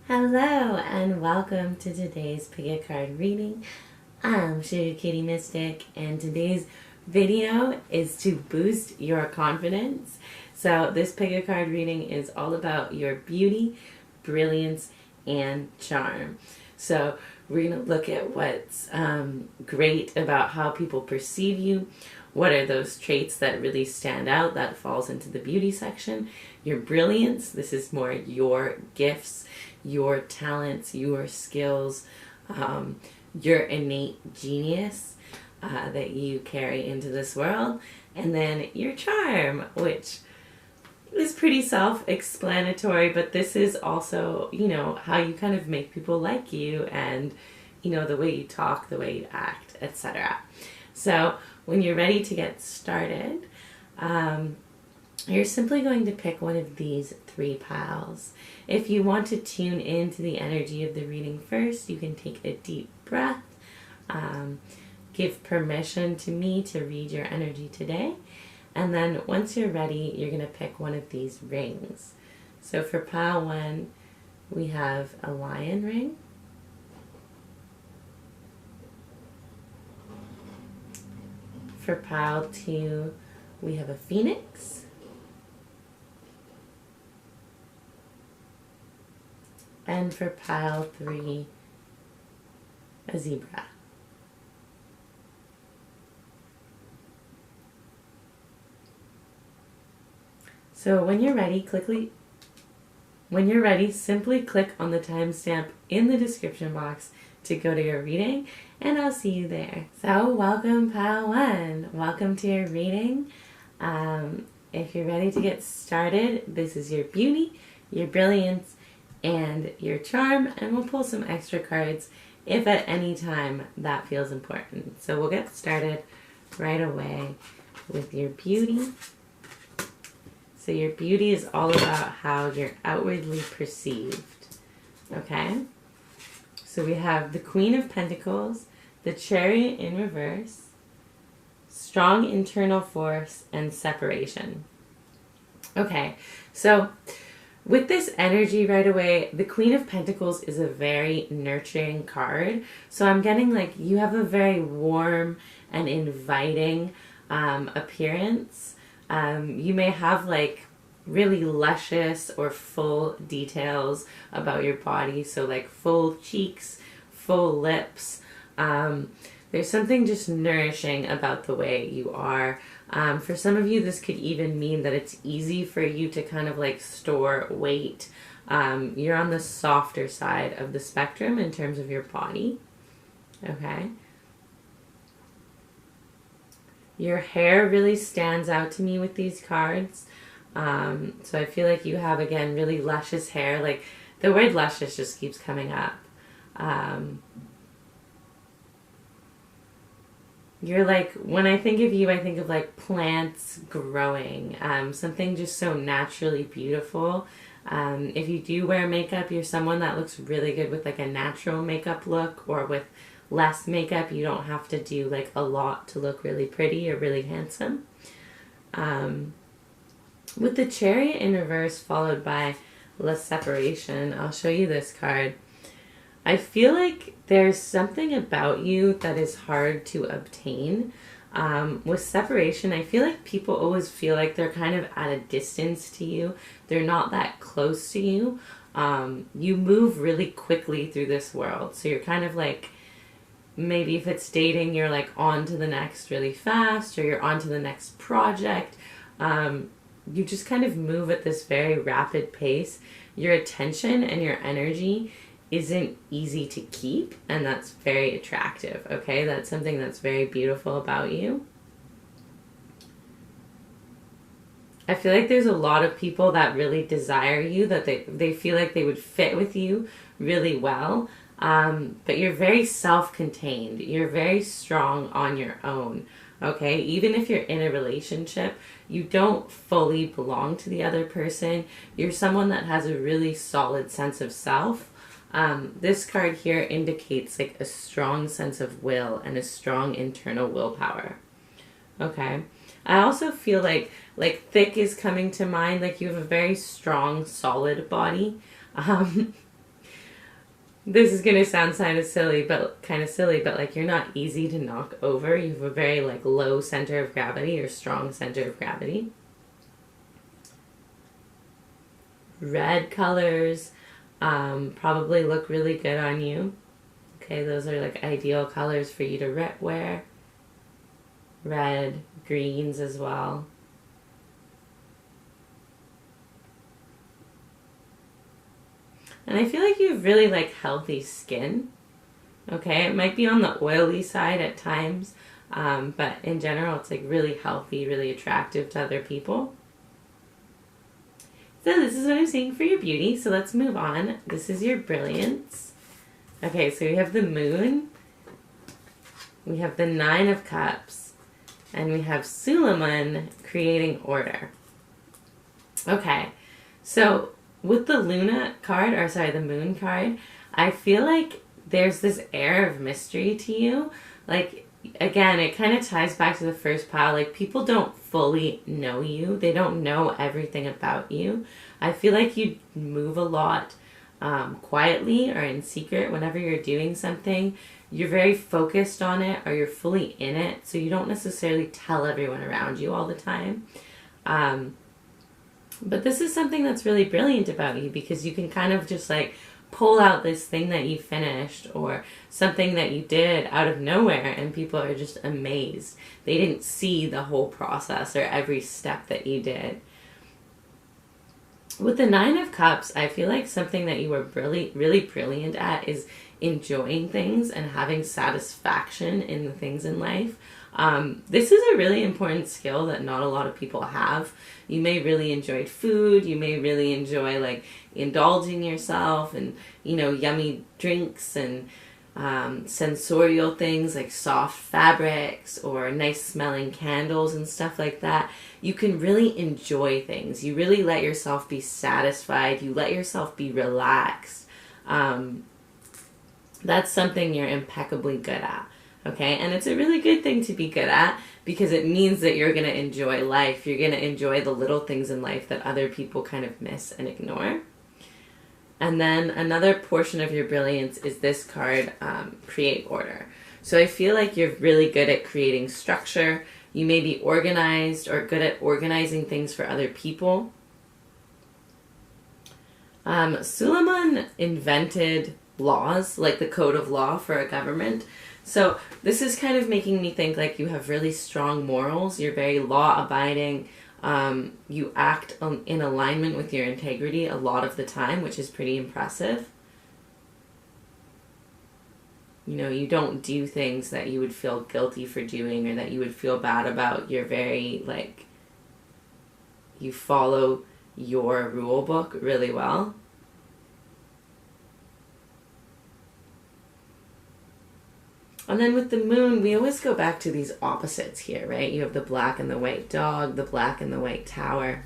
Hello and welcome to today's Pick a Card reading. I'm Sugar Kitty Mystic and today's video is to boost your confidence. So this Pick a Card reading is all about your beauty, brilliance, and charm. So we're going to look at what's great about how people perceive you. What are those traits that really stand out? That falls into the beauty section. Your brilliance, this is more your gifts, your talents, your skills, your innate genius that you carry into this world. And then your charm, which is pretty self-explanatory, but this is also, how you kind of make people like you and, the way you talk, the way you act, etc. So when you're ready to get started, you're simply going to pick one of these three piles. If you want to tune into the energy of the reading first, you can take a deep breath, give permission to me to read your energy today, and then once you're ready, you're going to pick one of these rings. So for pile 1, we have a lion ring. For pile 2, we have a phoenix. And for pile 3, a zebra. So when you're ready, simply click on the timestamp in the description box to go to your reading, and I'll see you there. So welcome pile 1. Welcome to your reading. If you're ready to get started, this is your beauty, your brilliance, and your charm, and we'll pull some extra cards if at any time that feels important. So we'll get started right away with your beauty. So your beauty is all about how you're outwardly perceived, okay? So we have the Queen of Pentacles, the Chariot in reverse, strong internal force, and separation. Okay, so with this energy right away, the Queen of Pentacles is a very nurturing card. So I'm getting like you have a very warm and inviting appearance. You may have like really luscious or full details about your body. So like full cheeks, full lips. There's something just nourishing about the way you are. For some of you, this could even mean that it's easy for you to kind of like store weight. You're on the softer side of the spectrum in terms of your body. Okay. Your hair really stands out to me with these cards. So I feel like you have, again, really luscious hair. Like the word luscious just keeps coming up. You're like, when I think of you, I think of like plants growing, something just so naturally beautiful. If you do wear makeup, you're someone that looks really good with like a natural makeup look, or with less makeup. You don't have to do like a lot to look really pretty or really handsome. With the Chariot in reverse followed by La Separation, I'll show you this card. I feel like there's something about you that is hard to obtain. With separation, I feel like people always feel like they're kind of at a distance to you. They're not that close to you. You move really quickly through this world. So you're kind of like, maybe if it's dating, you're like on to the next really fast, or you're on to the next project. You just kind of move at this very rapid pace. Your attention and your energy isn't easy to keep, and that's very attractive, okay? That's something that's very beautiful about you. I feel like there's a lot of people that really desire you, that they feel like they would fit with you really well, but you're very self-contained. You're very strong on your own, okay? Even if you're in a relationship, you don't fully belong to the other person. You're someone that has a really solid sense of self. This card here indicates like a strong sense of will and a strong internal willpower. Okay. I also feel like thick is coming to mind. Like you have a very strong, solid body. this is gonna sound kind of silly, but like you're not easy to knock over. You have a very like low center of gravity or strong center of gravity. Red colors probably look really good on you. Okay, those are like ideal colors for you to wear. Red, greens as well. And I feel like you have really like healthy skin. Okay, it might be on the oily side at times, but in general it's like really healthy, really attractive to other people. So this is what I'm seeing for your beauty. So let's move on. This is your brilliance. Okay, so we have the moon, we have the 9 of cups, and we have Suleiman creating order. Okay, so with the Luna card, or sorry, the moon card, I feel like there's this air of mystery to you. Like, again, it kind of ties back to the first pile. Like, people don't fully know you. They don't know everything about you. I feel like you move a lot quietly or in secret whenever you're doing something. You're very focused on it, or you're fully in it, so you don't necessarily tell everyone around you all the time. But this is something that's really brilliant about you, because you can kind of just like pull out this thing that you finished or something that you did out of nowhere, and people are just amazed. They didn't see the whole process or every step that you did. With the 9 of Cups, I feel like something that you were really, really brilliant at is enjoying things and having satisfaction in the things in life. This is a really important skill that not a lot of people have. You may really enjoy food. You may really enjoy like indulging yourself and, you know, yummy drinks and sensorial things like soft fabrics or nice smelling candles and stuff like that. You can really enjoy things. You really let yourself be satisfied. You let yourself be relaxed. That's something you're impeccably good at. Okay, and it's a really good thing to be good at, because it means that you're going to enjoy life. You're going to enjoy the little things in life that other people kind of miss and ignore. And then another portion of your brilliance is this card, create order. So I feel like you're really good at creating structure. You may be organized or good at organizing things for other people. Suleiman invented laws, like the code of law for a government. So this is kind of making me think like you have really strong morals. You're very law-abiding. You act in alignment with your integrity a lot of the time, which is pretty impressive. You know, you don't do things that you would feel guilty for doing or that you would feel bad about. You're very, like, you follow your rule book really well. And then with the moon, we always go back to these opposites here, right? You have the black and the white dog, the black and the white tower.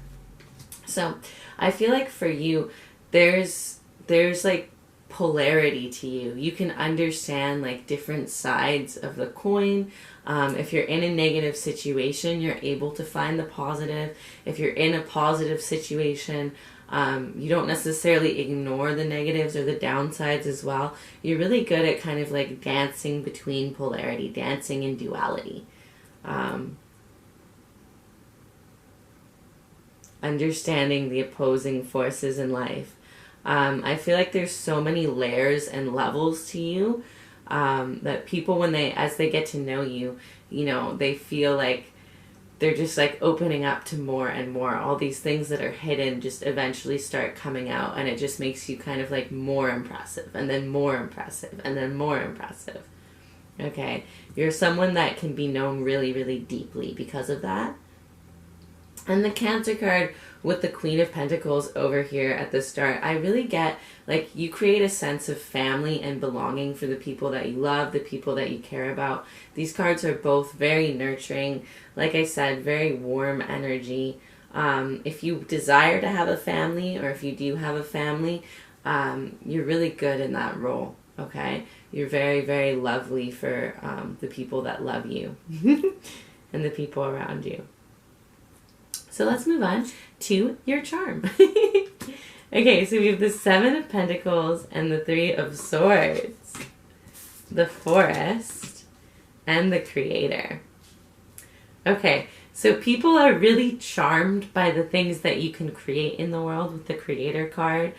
So I feel like for you, there's like polarity to you. You can understand like different sides of the coin. If you're in a negative situation, you're able to find the positive. If you're in a positive situation, you don't necessarily ignore the negatives or the downsides as well. You're really good at kind of like dancing between polarity, dancing in duality. Understanding the opposing forces in life. I feel like there's so many layers and levels to you that people, as they get to know you, you know, they feel like they're just like opening up to more and more. All these things that are hidden just eventually start coming out, and it just makes you kind of like more impressive, and then more impressive, and then more impressive. Okay, you're someone that can be known really, really deeply because of that. And the Cancer card with the Queen of Pentacles over here at the start, I really get like you create a sense of family and belonging for the people that you love, the people that you care about. These cards are both very nurturing, like I said, very warm energy. If you desire to have a family, or if you do have a family, you're really good in that role, okay? You're very, very lovely for the people that love you and the people around you. So let's move on to your charm. Okay, so we have the Seven of Pentacles and the Three of Swords. The Forest and the Creator. Okay, so people are really charmed by the things that you can create in the world with the Creator card.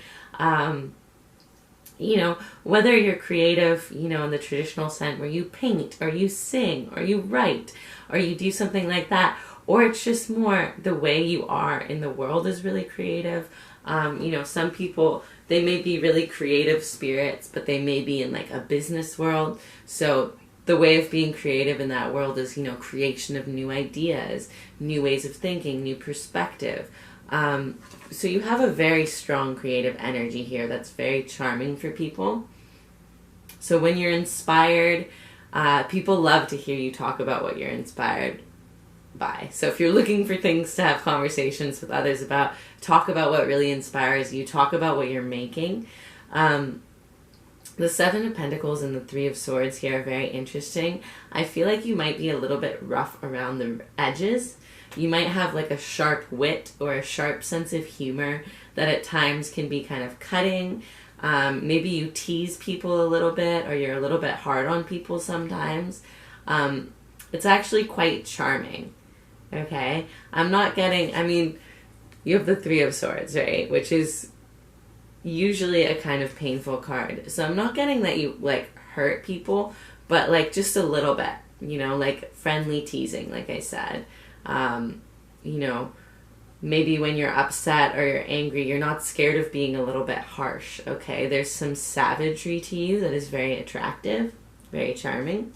You know, whether you're creative, you know, in the traditional sense where you paint or you sing or you write or you do something like that, or it's just more the way you are in the world is really creative. You know, some people, they may be really creative spirits, but they may be in like a business world. So the way of being creative in that world is, you know, creation of new ideas, new ways of thinking, new perspective. So you have a very strong creative energy here that's very charming for people. So when you're inspired, people love to hear you talk about what you're inspired by. So if you're looking for things to have conversations with others about, talk about what really inspires you, talk about what you're making. The Seven of Pentacles and the Three of Swords here are very interesting. I feel like you might be a little bit rough around the edges. You might have like a sharp wit or a sharp sense of humor that at times can be kind of cutting. Maybe you tease people a little bit, or you're a little bit hard on people sometimes. It's actually quite charming. Okay? I'm not getting, I mean, you have the Three of Swords, right? Which is usually a kind of painful card. So I'm not getting that you like hurt people, but like just a little bit, you know, like friendly teasing, like I said. You know, maybe when you're upset or you're angry, you're not scared of being a little bit harsh, okay? There's some savagery to you that is very attractive, very charming.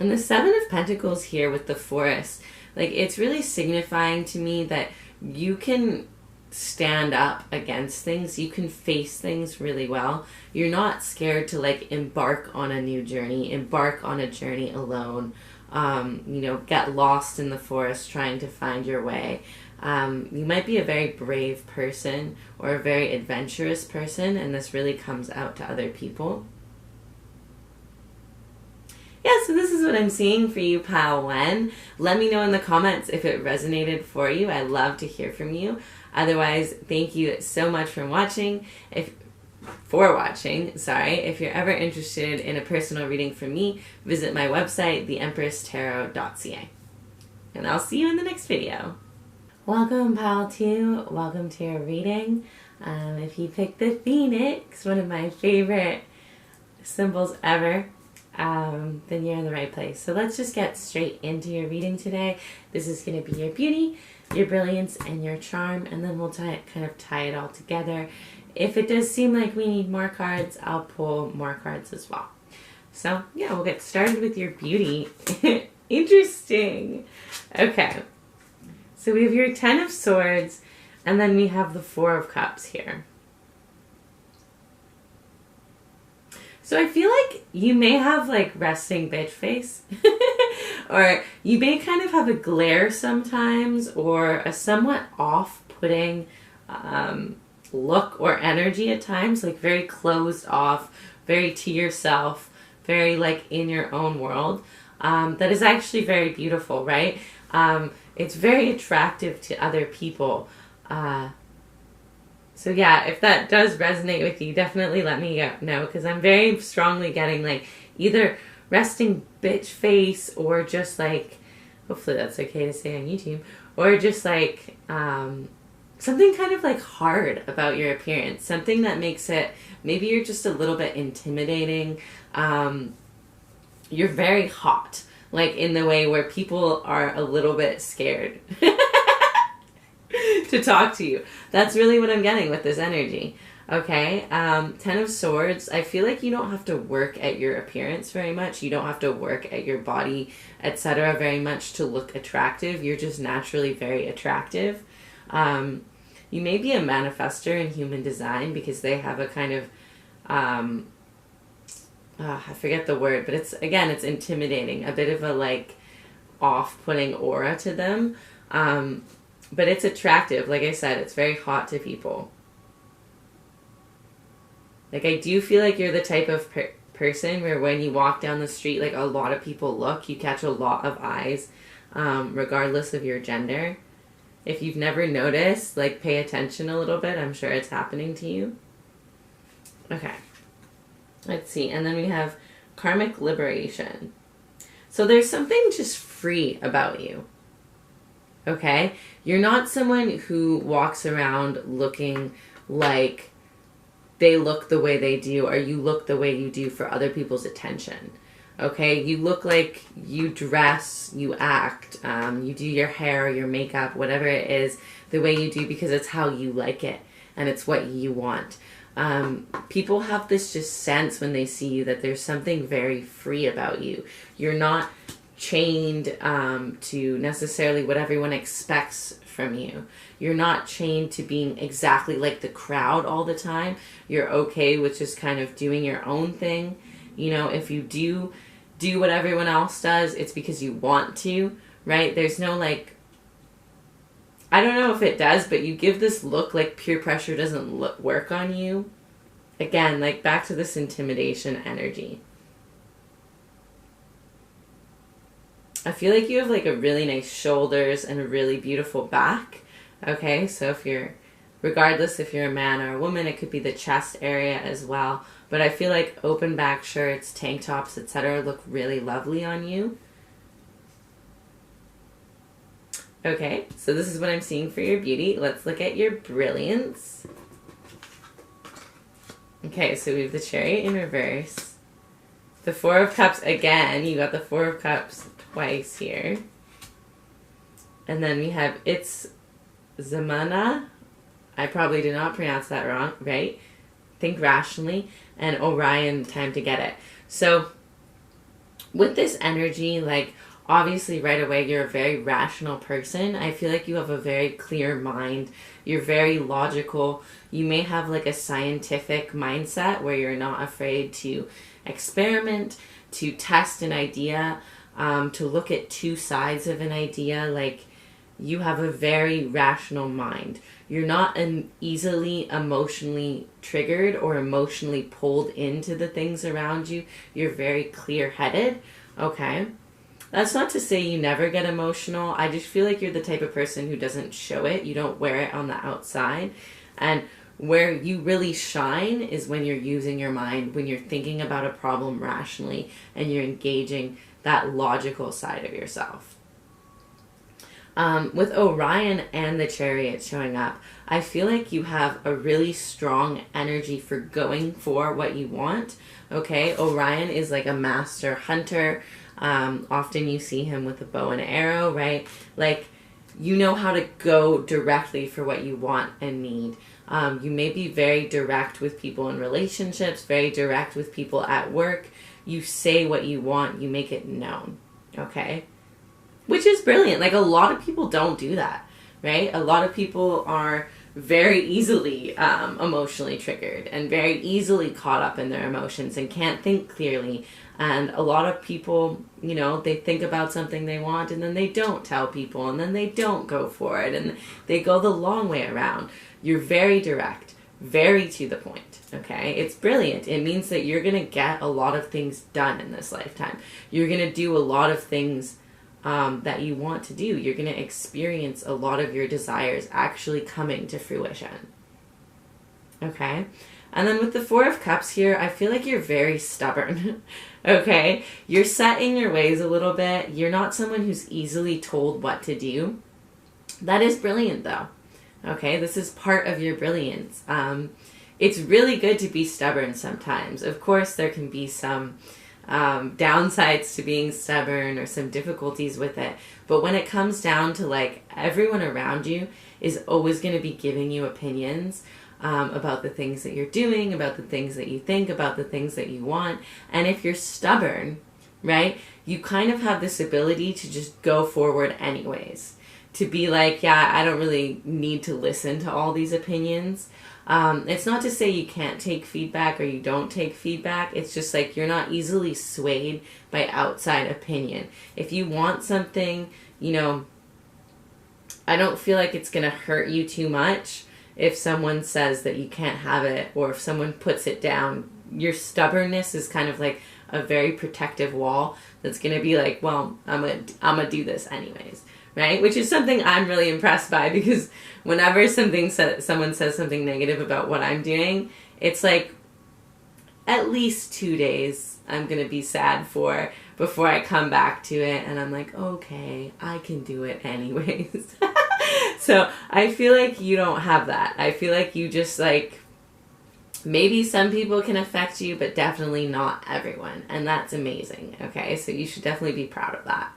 And the Seven of Pentacles here with the Forest, like it's really signifying to me that you can stand up against things, you can face things really well. You're not scared to like embark on a new journey, embark on a journey alone, you know, get lost in the forest trying to find your way. You might be a very brave person or a very adventurous person, and this really comes out to other people. Yeah, so this is what I'm seeing for you, Pal Wen. Let me know in the comments if it resonated for you. I love to hear from you. Otherwise, thank you so much for watching. If you're ever interested in a personal reading from me, visit my website, theempresstarot.ca. And I'll see you in the next video. Welcome, Pal 2. Welcome to your reading. If you picked the Phoenix, one of my favorite symbols ever, then you're in the right place. So let's just get straight into your reading today. This is going to be your beauty, your brilliance, and your charm, and then we'll kind of tie it all together. If it does seem like we need more cards, I'll pull more cards as well. So yeah, we'll get started with your beauty. Interesting. Okay, so we have your Ten of Swords, and then we have the Four of Cups here. So I feel like you may have like resting bitch face or you may kind of have a glare sometimes, or a somewhat off-putting look or energy at times, like very closed off, very to yourself, very like in your own world. That is actually very beautiful, right? It's very attractive to other people. So yeah, if that does resonate with you, definitely let me know, because I'm very strongly getting like either resting bitch face, or just like, hopefully that's okay to say on YouTube, or just like something kind of like hard about your appearance, something that makes it, maybe you're just a little bit intimidating. You're very hot, like in the way where people are a little bit scared to talk to you. That's really what I'm getting with this energy. Okay, Ten of Swords, I feel like you don't have to work at your appearance very much. You don't have to work at your body, etc. very much to look attractive. You're just naturally very attractive. You may be a manifester in human design, because they have a kind of, I forget the word, but it's intimidating, a bit of a like off-putting aura to them. But it's attractive. Like I said, it's very hot to people. Like, I do feel like you're the type of person where when you walk down the street, like a lot of people look, you catch a lot of eyes, regardless of your gender. If you've never noticed, like, pay attention a little bit. I'm sure it's happening to you. Okay. Let's see. And then we have karmic liberation. So there's something just free about you. Okay? You're not someone who walks around looking like they look the way they do, or you look the way you do for other people's attention. Okay? You look like you dress, you act, you do your hair, your makeup, whatever it is, the way you do, because it's how you like it and it's what you want. People have this just sense when they see you that there's something very free about you. You're not chained to necessarily what everyone expects from you. You're not chained to being exactly like the crowd all the time. You're okay with just kind of doing your own thing. You know, if you do what everyone else does, it's because you want to, right? There's no like, I don't know if it does, but you give this look like peer pressure doesn't work on you. Again, like back to this intimidation energy. I feel like you have like a really nice shoulders and a really beautiful back. Okay, so if you're, regardless if you're a man or a woman, it could be the chest area as well. But I feel like open back shirts, tank tops, etc. look really lovely on you. Okay, so this is what I'm seeing for your beauty. Let's look at your brilliance. Okay, so we have the Chariot in reverse. The Four of Cups again. You got the Four of Cups twice here. And then we have It's Zamana. I probably did not pronounce that wrong, right? Think rationally. And Orion, time to get it. So with this energy, like, obviously right away you're a very rational person. I feel like you have a very clear mind. You're very logical. You may have like a scientific mindset where you're not afraid to experiment, to test an idea, to look at two sides of an idea. Like, you have a very rational mind. You're not easily emotionally triggered or emotionally pulled into the things around you. You're very clear-headed. Okay. That's not to say you never get emotional. I just feel like you're the type of person who doesn't show it. You don't wear it on the outside. And where you really shine is when you're using your mind, when you're thinking about a problem rationally, and you're engaging that logical side of yourself. With Orion and the Chariot showing up, I feel like you have a really strong energy for going for what you want. Okay, Orion is like a master hunter. Often you see him with a bow and arrow, right? Like, you know how to go directly for what you want and need. You may be very direct with people in relationships, very direct with people at work. You say what you want, you make it known, okay? Which is brilliant. Like, a lot of people don't do that, right? A lot of people are very easily emotionally triggered and very easily caught up in their emotions and can't think clearly. And a lot of people, you know, they think about something they want and then they don't tell people and then they don't go for it and they go the long way around. You're very direct, very to the point, okay? It's brilliant. It means that you're going to get a lot of things done in this lifetime. You're going to do a lot of things that you want to do. You're going to experience a lot of your desires actually coming to fruition. Okay? And then with the Four of Cups here, I feel like you're very stubborn. Okay? You're set in your ways a little bit. You're not someone who's easily told what to do. That is brilliant, though. Okay? This is part of your brilliance. It's really good to be stubborn sometimes. Of course, there can be some downsides to being stubborn or some difficulties with it, but when it comes down to, like, everyone around you is always going to be giving you opinions about the things that you're doing, about the things that you think, about the things that you want. And if you're stubborn, right, you kind of have this ability to just go forward anyways, to be like, yeah, I don't really need to listen to all these opinions. It's not to say you can't take feedback or you don't take feedback. It's just like you're not easily swayed by outside opinion. If you want something, you know, I don't feel like it's going to hurt you too much if someone says that you can't have it or if someone puts it down. Your stubbornness is kind of like a very protective wall that's going to be like, well, I'm gonna do this anyways, right? Which is something I'm really impressed by, because whenever someone says something negative about what I'm doing, it's like at least 2 days I'm going to be sad for before I come back to it, and I'm like, okay, I can do it anyways. So I feel like you don't have that. I feel like you just like, maybe some people can affect you, but definitely not everyone. And that's amazing. Okay, so you should definitely be proud of that.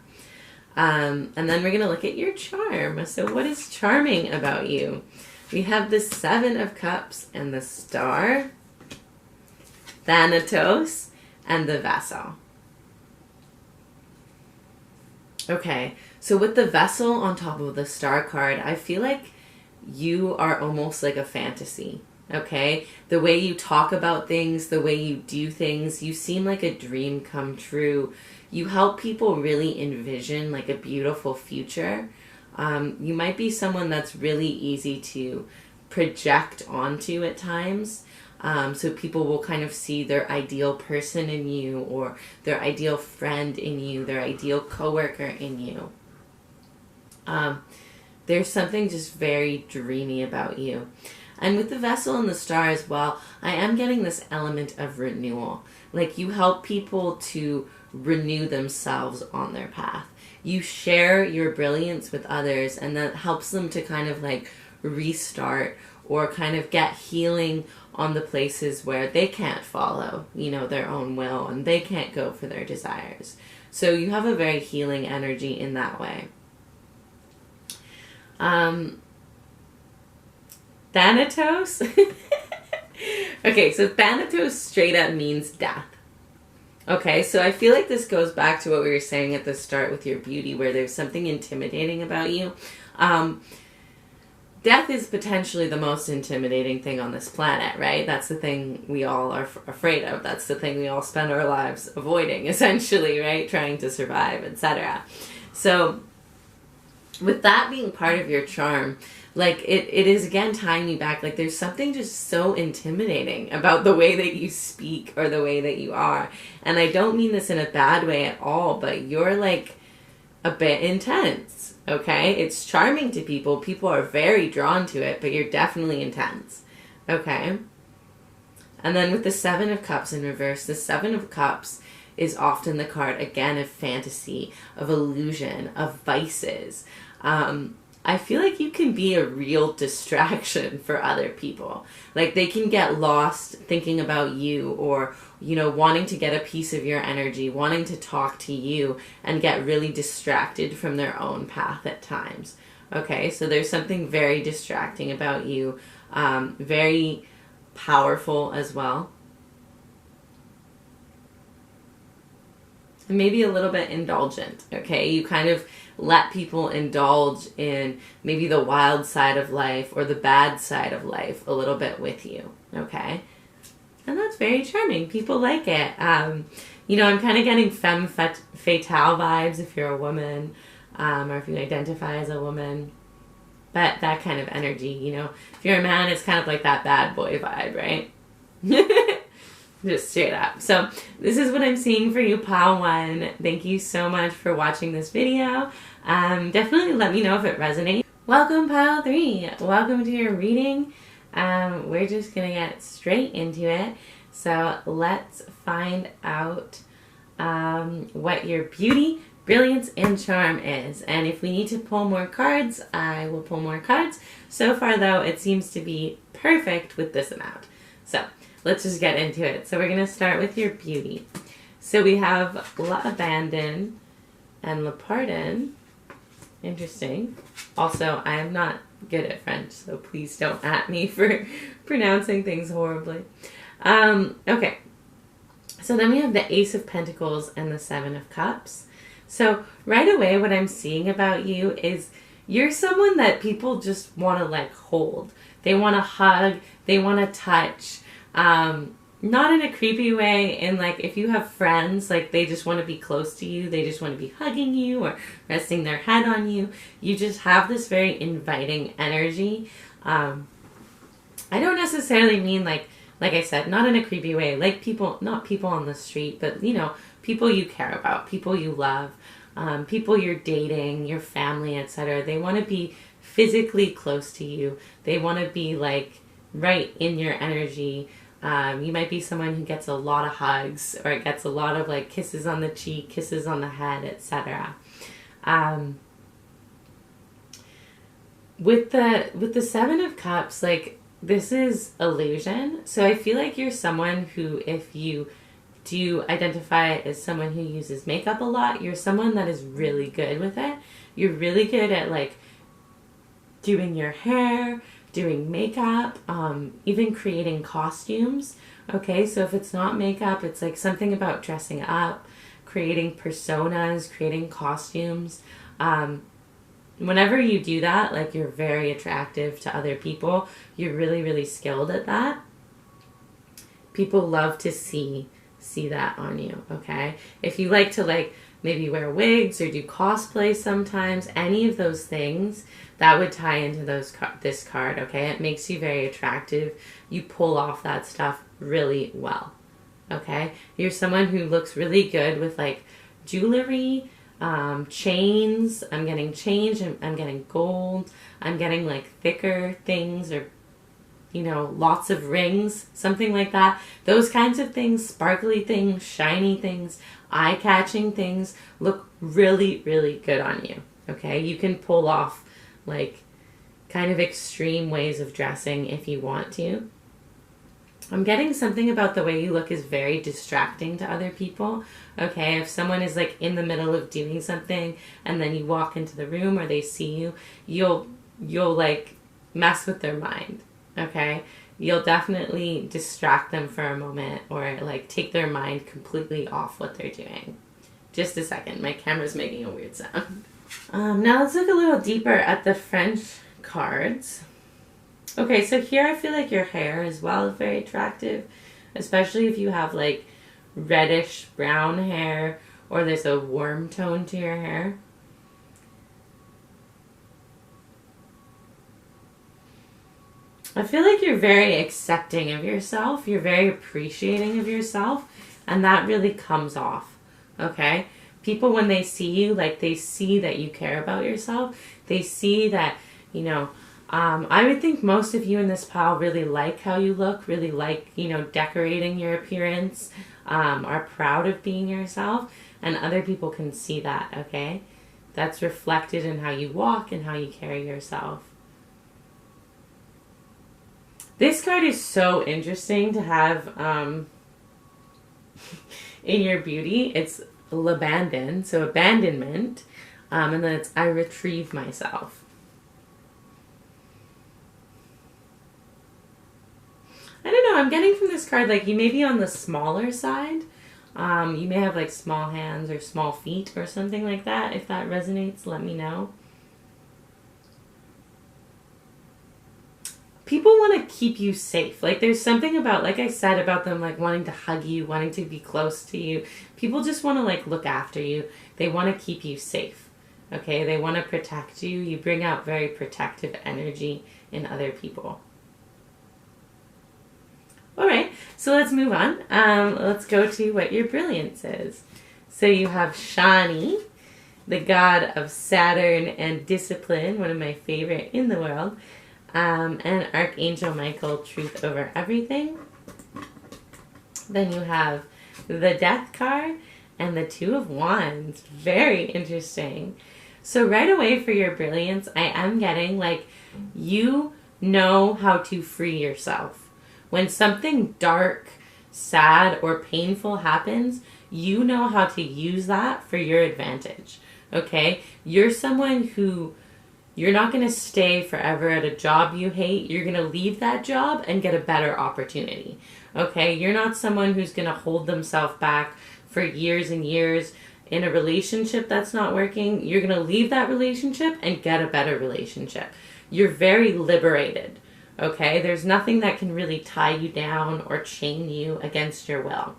And then we're going to look at your charm. So what is charming about you? We have the 7 of Cups and the Star, Thanatos, and the Vessel. Okay, so with the Vessel on top of the Star card, I feel like you are almost like a fantasy, okay? The way you talk about things, the way you do things, you seem like a dream come true. You help people really envision like a beautiful future. You might be someone that's really easy to project onto at times. So people will kind of see their ideal person in you, or their ideal friend in you, their ideal coworker in you. There's something just very dreamy about you. And with the Vessel and the Star as well, I am getting this element of renewal. Like, you help people to renew themselves on their path. You share your brilliance with others, and that helps them to kind of like restart, or kind of get healing on the places where they can't follow, their own will, and they can't go for their desires. So you have a very healing energy in that way. Thanatos. Okay, so Thanatos straight up means death. Okay, so I feel like this goes back to what we were saying at the start with your beauty, where there's something intimidating about you. Death is potentially the most intimidating thing on this planet, right? That's the thing we all are afraid of. That's the thing we all spend our lives avoiding, essentially, right? Trying to survive, etc. So with that being part of your charm, like it is again tying you back. Like, there's something just so intimidating about the way that you speak, or the way that you are. And I don't mean this in a bad way at all, but you're like a bit intense. Okay, it's charming to people. People are very drawn to it, but you're definitely intense. Okay. And then with the 7 of Cups in reverse, the 7 of Cups is often the card, again, of fantasy, of illusion, of vices. I feel like you can be a real distraction for other people. Like, they can get lost thinking about you, or, wanting to get a piece of your energy, wanting to talk to you, and get really distracted from their own path at times. Okay, so there's something very distracting about you, very powerful as well. And maybe a little bit indulgent, okay? You kind of let people indulge in maybe the wild side of life, or the bad side of life, a little bit with you, okay? And that's very charming. People like it. I'm kind of getting femme fatale vibes if you're a woman, or if you identify as a woman. But that kind of energy, If you're a man, it's kind of like that bad boy vibe, right? Just straight up. So this is what I'm seeing for you, Pile 1. Thank you so much for watching this video. Definitely let me know if it resonates. Welcome, Pile 3. Welcome to your reading. We're just going to get straight into it. So let's find out what your beauty, brilliance, and charm is. And if we need to pull more cards, I will pull more cards. So far, though, it seems to be perfect with this amount. So let's just get into it. So we're going to start with your beauty. So we have La Abandon and Le Pardon. Interesting. Also, I am not good at French, so please don't at me for pronouncing things horribly. Okay. So then we have the Ace of Pentacles and the 7 of Cups. So right away, what I'm seeing about you is you're someone that people just want to like hold. They want to hug. They want to touch. Not in a creepy way, in like, if you have friends, like they just want to be close to you, they just want to be hugging you or resting their head on you. You just have this very inviting energy. I don't necessarily mean like I said, not in a creepy way, like people, not people on the street, but people you care about, people you love. people you're dating, your family, etc. They want to be physically close to you. They want to be like right in your energy. You might be someone who gets a lot of hugs or gets a lot of like kisses on the cheek, kisses on the head, etc. With the Seven of Cups, like this is illusion. So I feel like you're someone who, if you do identify as someone who uses makeup a lot, you're someone that is really good with it. You're really good at like doing your hair, doing makeup, even creating costumes. Okay, so if it's not makeup, it's like something about dressing up, creating personas, creating costumes. Whenever you do that, like you're very attractive to other people. You're really, really skilled at that. People love to see that on you, okay? If you like to like maybe wear wigs or do cosplay sometimes, any of those things, that would tie into this card, okay? It makes you very attractive. You pull off that stuff really well, okay? You're someone who looks really good with like jewelry, chains. I'm getting change. I'm getting gold. I'm getting like thicker things, or you know, lots of rings, something like that. Those kinds of things, sparkly things, shiny things, eye-catching things look really, really good on you. Okay, you can pull off like kind of extreme ways of dressing if you want to. I'm getting something about the way you look is very distracting to other people. Okay, if someone is like in the middle of doing something and then you walk into the room or they see you, you'll like mess with their mind. Okay, you'll definitely distract them for a moment or like take their mind completely off what they're doing. Just a second, my camera's making a weird sound. Now let's look a little deeper at the French cards. Okay, so here I feel like your hair as well is very attractive, especially if you have like reddish brown hair or there's a warm tone to your hair. I feel like you're very accepting of yourself. You're very appreciating of yourself, and that really comes off, okay? People, when they see you, like they see that you care about yourself. They see that, you know, I would think most of you in this pile really like how you look, really like, you know, decorating your appearance, are proud of being yourself, and other people can see that, okay? That's reflected in how you walk and how you carry yourself. This card is so interesting to have in your beauty. It's l'abandon, so abandonment, and then it's I retrieve myself. I don't know, I'm getting from this card like you may be on the smaller side. You may have like small hands or small feet or something like that. If that resonates, let me know. People want to keep you safe. Like there's something about, like I said, about them like wanting to hug you, wanting to be close to you. People just want to like look after you. They want to keep you safe. Okay, they want to protect you. You bring out very protective energy in other people. All right, so let's move on. Let's go to what your brilliance is. So you have Shani, the god of Saturn and discipline, one of my favorite in the world, and Archangel Michael, truth over everything. Then you have the Death card and the Two of Wands. Very interesting. So right away for your brilliance, I am getting like you know how to free yourself. When something dark, sad, or painful happens, you know how to use that for your advantage, okay? You're someone who, you're not going to stay forever at a job you hate. You're going to leave that job and get a better opportunity, okay? You're not someone who's going to hold themselves back for years and years in a relationship that's not working. You're going to leave that relationship and get a better relationship. You're very liberated. Okay, there's nothing that can really tie you down or chain you against your will.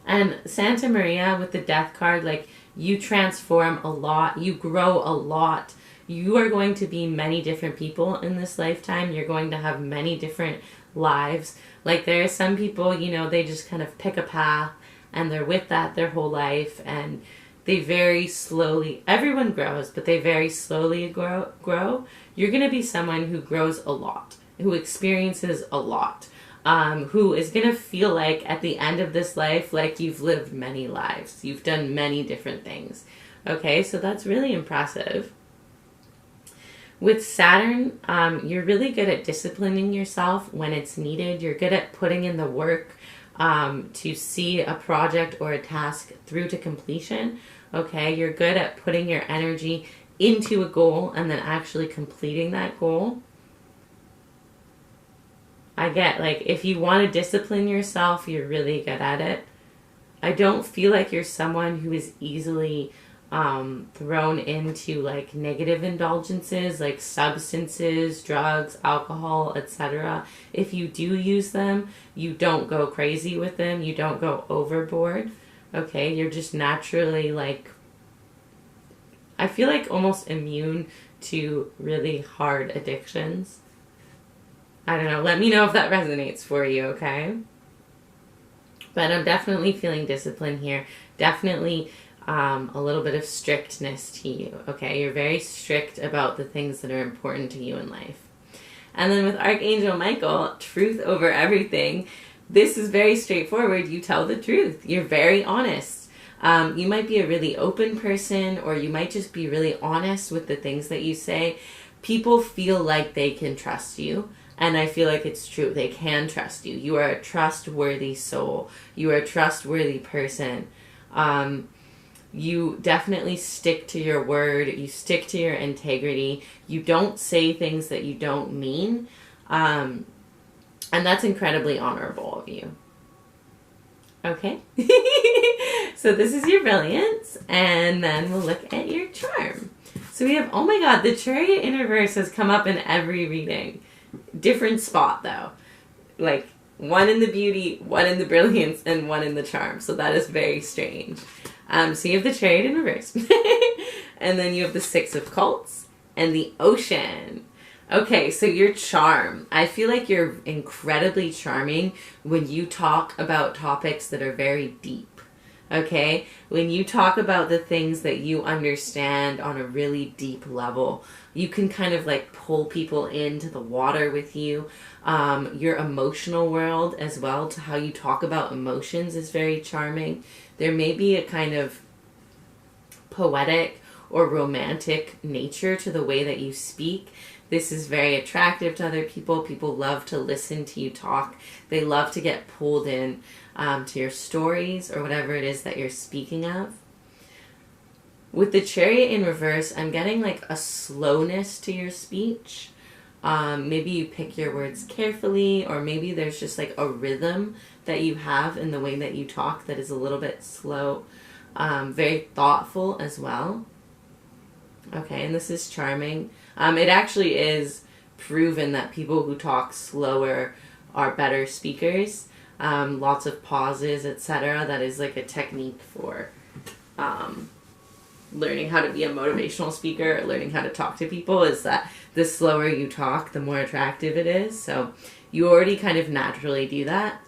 And Santa Maria with the Death card, like you transform a lot, you grow a lot. You are going to be many different people in this lifetime. You're going to have many different lives. Like there are some people, you know, they just kind of pick a path and they're with that their whole life, and they very slowly, everyone grows, but they very slowly grow. You're going to be someone who grows a lot, who experiences a lot, who is going to feel like at the end of this life, like you've lived many lives. You've done many different things. Okay, so that's really impressive. With Saturn, you're really good at disciplining yourself when it's needed. You're good at putting in the work to see a project or a task through to completion. Okay, you're good at putting your energy into a goal and then actually completing that goal. I get, like, if you want to discipline yourself, you're really good at it. I don't feel like you're someone who is easily thrown into like negative indulgences like substances, drugs, alcohol, etc. If you do use them, you don't go crazy with them. You don't go overboard. Okay, you're just naturally like, I feel like almost immune to really hard addictions. I don't know. Let me know if that resonates for you, okay? But I'm definitely feeling discipline here. Definitely a little bit of strictness to you, okay? You're very strict about the things that are important to you in life. And then with Archangel Michael, truth over everything, this is very straightforward. You tell the truth. You're very honest. You might be a really open person, or you might just be really honest with the things that you say. People feel like they can trust you. And I feel like it's true. They can trust you. You are a trustworthy soul. You are a trustworthy person. You definitely stick to your word. You stick to your integrity. You don't say things that you don't mean. And that's incredibly honorable of you. Okay? So this is your Brilliance. And then we'll look at your charm. So we have, oh my god, the Chariot in reverse has come up in every reading. Different spot though. Like one in the Beauty, one in the Brilliance, and one in the Charm. So that is very strange. So you have the Chariot in reverse. And then you have the Six of Cups and the Ocean. Okay, so your charm. I feel like you're incredibly charming when you talk about topics that are very deep. Okay? When you talk about the things that you understand on a really deep level, you can kind of like pull people into the water with you. Your emotional world as well, to how you talk about emotions, is very charming. There may be a kind of poetic or romantic nature to the way that you speak. This is very attractive to other people. People love to listen to you talk. They love to get pulled in to your stories or whatever it is that you're speaking of. With the Chariot in reverse, I'm getting like a slowness to your speech. Maybe you pick your words carefully, or maybe there's just like a rhythm that you have in the way that you talk that is a little bit slow. Very thoughtful as well. Okay, and this is charming. It actually is proven that people who talk slower are better speakers. Lots of pauses, etc. That is like a technique for learning how to be a motivational speaker, learning how to talk to people, is that the slower you talk, the more attractive it is. So you already kind of naturally do that.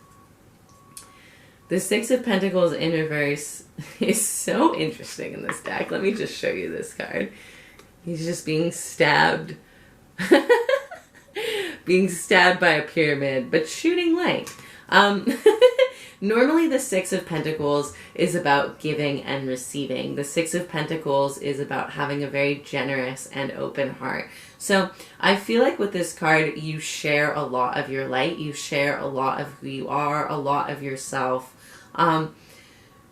The Six of Pentacles in reverse is so interesting in this deck. Let me just show you this card. He's just being stabbed. Being stabbed by a pyramid, but shooting light. Normally the Six of Pentacles is about giving and receiving. The Six of Pentacles is about having a very generous and open heart. So I feel like with this card, you share a lot of your light. You share a lot of who you are, a lot of yourself.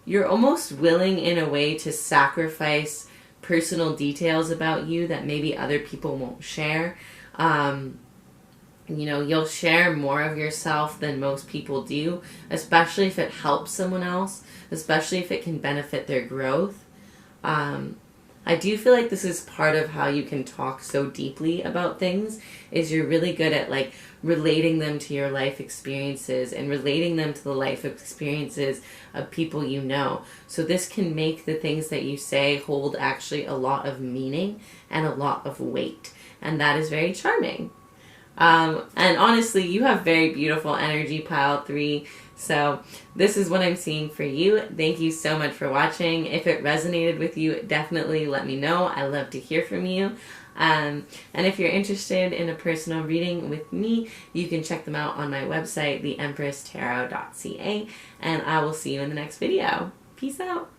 You're almost willing in a way to sacrifice personal details about you that maybe other people won't share. You know, you'll share more of yourself than most people do, especially if it helps someone else, especially if it can benefit their growth. I do feel like this is part of how you can talk so deeply about things, is you're really good at like relating them to your life experiences and relating them to the life experiences of people you know. So this can make the things that you say hold actually a lot of meaning and a lot of weight. And that is very charming. And honestly, you have very beautiful energy, pile 3. So this is what I'm seeing for you. Thank you so much for watching. If it resonated with you, definitely let me know. I love to hear from you. And if you're interested in a personal reading with me, you can check them out on my website, theempresstarot.ca. And I will see you in the next video. Peace out.